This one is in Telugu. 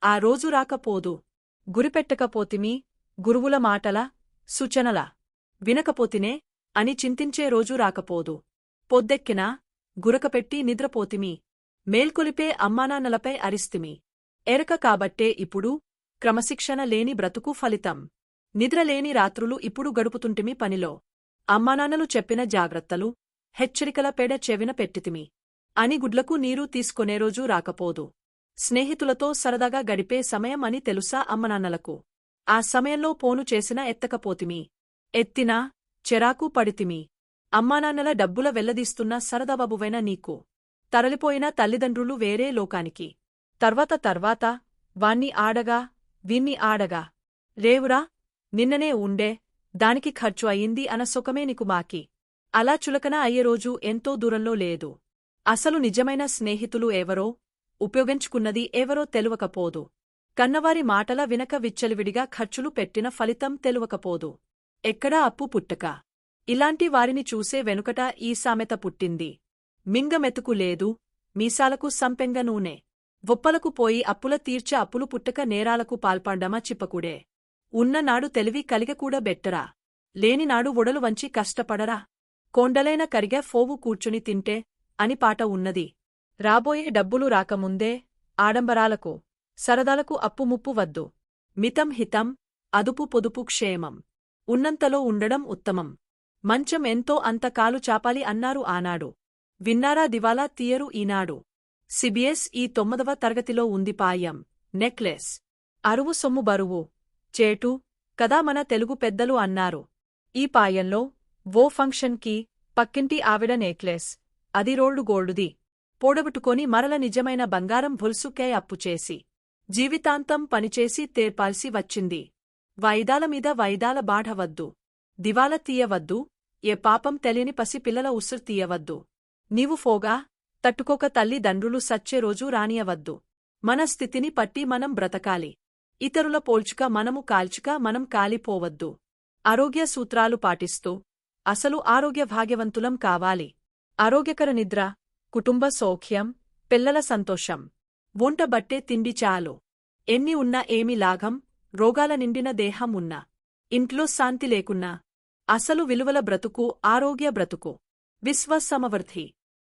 ఆ రోజు రాకపోదు. గురిపెట్టకపోతిమి, గురువుల మాటల, సూచనల వినకపోతినే అని చింతించే రోజు రాకపోదు. పొద్దెక్కినా గురకపెట్టి నిద్రపోతిమి. మేల్కొలిపే అమ్మానాన్నలపై అరిస్తిమి. ఎరక కాబట్టే ఇప్పుడు క్రమశిక్షణ లేని బ్రతుకు ఫలితం. నిద్రలేని రాత్రులు ఇప్పుడు గడుపుతుంటిమి పనిలో. అమ్మానాన్నలు చెప్పిన జాగ్రత్తలు, హెచ్చరికల పేడ చెవిన పెట్టితిమి. అని గుడ్లకు నీరు తీసుకొనే రోజు రాకపోదు. స్నేహితులతో సరదాగా గడిపే సమయం అని తెలుసా అమ్మనాన్నలకు. ఆ సమయంలో ఫోను చేసినా ఎత్తకపోతిమి. ఎత్తినా చెరాకు పడితిమి. అమ్మానాన్నల డబ్బుల వెల్లదీస్తున్న సరదాబాబువైన నీకు. తరలిపోయిన తల్లిదండ్రులు వేరే లోకానికి. తర్వాత వాణ్ణి ఆడగా, వీణ్ణి ఆడగా. రేవురా, నిన్ననే ఉండే, దానికి ఖర్చు అయింది అన సుఖమే నీకు మాకి. అలా చులకన అయ్యేరోజు ఎంతో దూరంలో లేదు. అసలు నిజమైన స్నేహితులు ఎవరో, ఉపయోగించుకున్నది ఎవరో తెలువకపోదు. కన్నవారి మాటల వినక విచ్చలివిడిగా ఖర్చులు పెట్టిన ఫలితం తెలువకపోదు. ఎక్కడా అప్పు పుట్టక. ఇలాంటి వారిని చూసే వెనుకట ఈ సామెత పుట్టింది. మింగమెతుకు లేదు, మీసాలకు సంపెంగ నూనె. వొప్పలకు పోయి అప్పుల తీర్చ అప్పులు పుట్టక నేరాలకు పాల్పడ్డమా చిప్పకుడే. ఉన్ననాడు తెలివి కలిగకూడ బెట్టరా. లేనినాడు ఒడలు వంచి కష్టపడరా. కొండలైన కరిగా ఫోవు కూర్చుని తింటే అని పాట ఉన్నది. రాబోయే డబ్బులు రాకముందే ఆడంబరాలకు, సరదాలకు అప్పుముప్పు వద్దు. మితం హితం, అదుపు పొదుపు క్షేమం. ఉన్నంతలో ఉండడం ఉత్తమం. మంచం ఎంతో అంత కాలు చాపాలి అన్నారు ఆనాడు. విన్నారా దివాలా తీయరు ఈనాడు. సిబిఎస్ ఈ 9వ తరగతిలో ఉంది పాయం, నెక్లెస్. అరువు సొమ్ము బరువు, చేటు, కదా మన తెలుగు పెద్దలు అన్నారు. ఈ పాయంలో ఓ ఫంక్షన్కి పక్కింటి ఆవిడ నెక్లెస్, అది రోల్డు గోల్డుది. పోడబుట్టుకొని మరల నిజమైన బంగారం భొల్సుకే అప్పుచేసి, జీవితాంతం పనిచేసి తేర్పాల్సి వచ్చింది. వాయిదాల మీద వాయిదాల బాఢవద్దు. దివాలా తీయవద్దు. ఏ పాపం తెలియని పసి పిల్లల ఉసురు తీయవద్దు. నీవు ఫోగా తట్టుకోక తల్లి దండ్రులు సచ్చే రోజు రానియవద్దు. మన స్థితిని పట్టి మనం బ్రతకాలి. ఇతరుల పోల్చుక మనము కాల్చుక మనం కాలిపోవద్దు. ఆరోగ్య సూత్రాలు పాటిస్తూ అసలు ఆరోగ్య భాగ్యవంతులం కావాలి. ఆరోగ్యకర నిద్ర, కుటుంబ సౌఖ్యం, పిల్లల సంతోషం. వంట బట్టే తిండి చాలు. ఎన్ని ఉన్నా ఏమి లాభం, రోగాల నిండిన దేహం ఉన్నా. ఇంట్లో శాంతి లేకున్నా. అసలు విలువల బ్రతుకు ఆరోగ్య బ్రతుకు. విశ్వ సమవర్ధి.